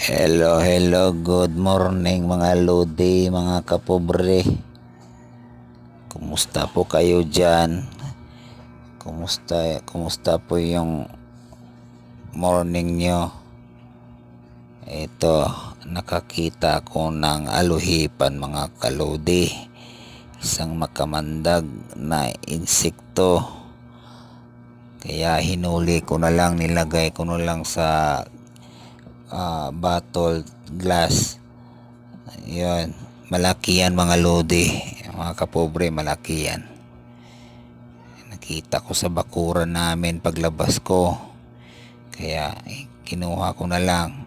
Hello, good morning mga lodi, mga kapobre. Kumusta po kayo dyan? Kumusta po yung morning nyo? Ito, nakakita ko ng aluhipan mga kalodi. Isang makamandag na insekto. Kaya hinuli ko na lang, nilagay ko na lang sa bottle glass. Yun, malaki yan mga lodi, mga kapobre, malaki yan. Nakita ko sa bakuran namin paglabas ko, kaya kinuha ko na lang,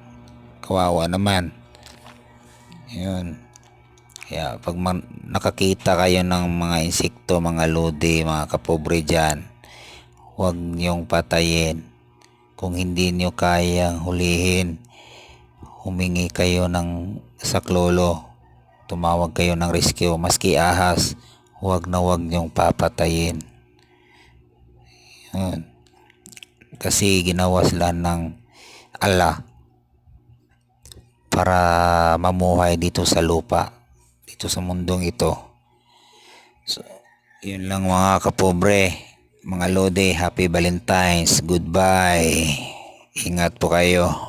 kawawa naman. Yun, kaya pag nakakita kayo ng mga insekto mga lodi, mga kapobre dyan, huwag niyong patayin. Kung hindi niyo kayang hulihin, humingi kayo ng saklolo, tumawag kayo ng rescue. Maski ahas, huwag niyong papatayin. Yun. Kasi ginawa sila ng Allah para mamuhay dito sa lupa, dito sa mundong ito. So, yun lang mga kapobre, mga lodi. Happy Valentine's, goodbye, ingat po kayo.